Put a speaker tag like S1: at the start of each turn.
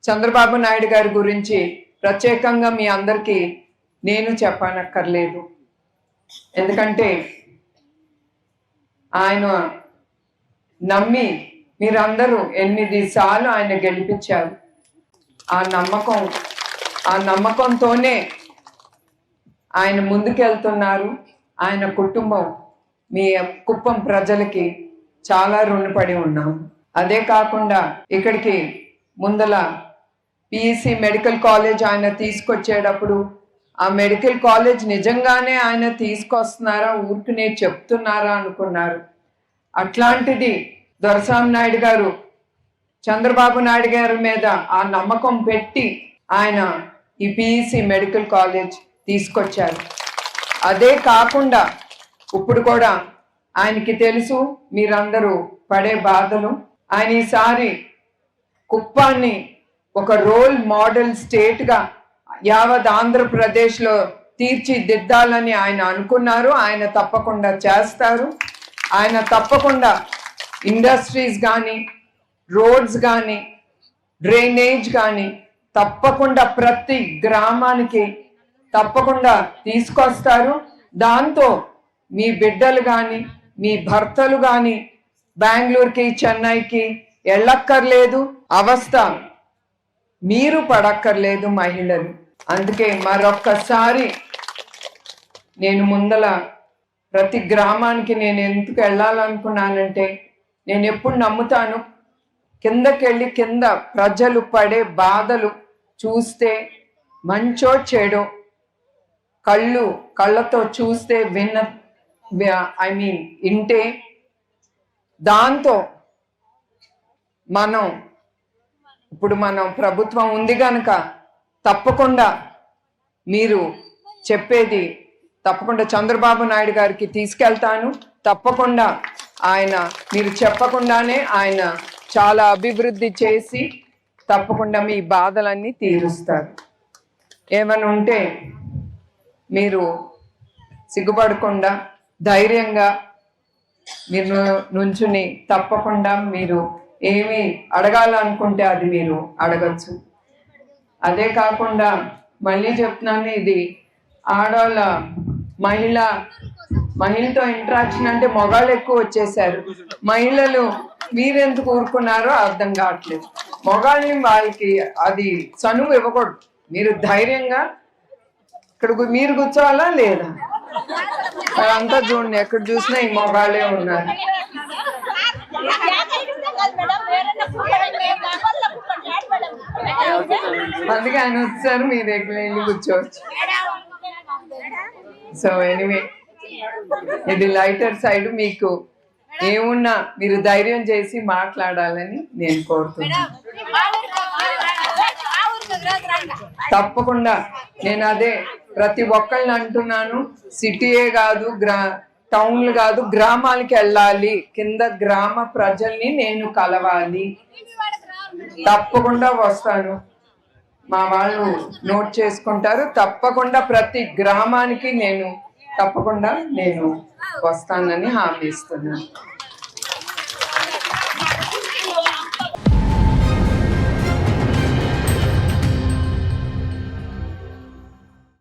S1: చంద్రబాబు నాయుడు గారి గురించి ప్రత్యేకంగా మీ అందరికీ నేను చెప్పనక్కర్లేదు. ఎందుకంటే ఆయన నమ్మి మీరందరూ 8 సార్లు ఆయన గెలిపించారు. ఆ నమ్మకంతోనే ఆయన ముందుకెళ్తున్నారు. ఆయన కుటుంబం మీ కుప్పం ప్రజలకి చాలా రుణపడి ఉన్నాం. అదే కాకుండా ఇక్కడికి ముందల పిఈసి మెడికల్ కాలేజ్ ఆయన తీసుకొచ్చేటప్పుడు ఆ మెడికల్ కాలేజ్ నిజంగానే ఆయన తీసుకొస్తున్నారా, ఊరికనే చెప్తున్నారా అనుకున్నారు. అట్లాంటిది దొరసాని నాయుడు గారు చంద్రబాబు నాయుడు గారి మీద ఆ నమ్మకం పెట్టి ఆయన ఈ పిఈసి మెడికల్ కాలేజ్ తీసుకొచ్చారు. అదే కాకుండా ఇప్పుడు కూడా ఆయనకి తెలుసు మీరందరూ పడే బాధలు. ఆయన ఈసారి కుప్పాన్ని ఒక రోల్ మోడల్ స్టేట్గా యావత్ ఆంధ్రప్రదేశ్లో తీర్చిదిద్దాలని ఆయన అనుకున్నారు. ఆయన తప్పకుండా చేస్తారు. ఆయన తప్పకుండా ఇండస్ట్రీస్ కానీ, రోడ్స్ కానీ, డ్రైనేజ్ కానీ తప్పకుండా ప్రతి గ్రామానికి తప్పకుండా తీసుకొస్తారు. దాంతో మీ బిడ్డలు కానీ, మీ భర్తలు కానీ బెంగళూరుకి, చెన్నైకి వెళ్ళక్కర్లేదు, అవస్థ మీరు పడక్కర్లేదు మహిళలు. అందుకే మరొక్కసారి నేను ముందల ప్రతి గ్రామానికి నేను ఎందుకు వెళ్ళాలనుకున్నానంటే, నేను ఎప్పుడు నమ్ముతాను, కిందకెళ్ళి కింద ప్రజలు పడే బాధలు చూస్తే మంచో చెడో కళ్ళతో చూస్తే వింటే దాంతో ఇప్పుడు మనం ప్రభుత్వం ఉంది కనుక తప్పకుండా మీరు చెప్పేది తప్పకుండా చంద్రబాబు నాయుడు గారికి తీసుకెళ్తాను. తప్పకుండా మీరు చెప్పకుండానే ఆయన చాలా అభివృద్ధి చేసి తప్పకుండా మీ బాధలన్నీ తీరుస్తారు. ఏమైనా ఉంటే మీరు సిగ్గుపడకుండా ధైర్యంగా మీరు నుంచుని తప్పకుండా మీరు ఏమి అడగాలనుకుంటే అది మీరు అడగచ్చు. అదే కాకుండా మళ్ళీ చెప్తున్నాను, ఇది ఆడవాళ్ళ మహిళతో ఇంటరాక్షన్ అంటే మగాళ్ళు ఎక్కువ వచ్చేసారు. మహిళలు మీరెందుకు ఊరుకున్నారో అర్థం కావట్లేదు. మగాళ్ళని వాళ్ళకి అది చనువు ఇవ్వకూడదు. మీరు ధైర్యంగా ఇక్కడ మీరు కూర్చోవాలా లేదా? అంతా చూడండి, ఎక్కడ చూసినా ఈ మగాళ్ళే ఉన్నారు. అందుకే ఆయన వచ్చారు, మీరు ఎక్కడ వెళ్ళి కూర్చోవచ్చు. సో ఎనీవే, ఇది లైటర్ సైడ్. మీకు ఏమున్నా మీరు ధైర్యం చేసి మాట్లాడాలని నేను కోరుతున్నాను. తప్పకుండా నేను అదే ప్రతి ఒక్కళ్ళని అంటున్నాను, సిటీయే కాదు, టౌన్లు కాదు, గ్రామాలకి వెళ్ళాలి, కింద గ్రామ ప్రజల్ని నేను కలవాలి. తప్పకుండా వస్తాను, మా వాళ్ళు నోట్ చేసుకుంటారు. తప్పకుండా ప్రతి గ్రామానికి నేను వస్తానని హామీ ఇస్తున్నాను.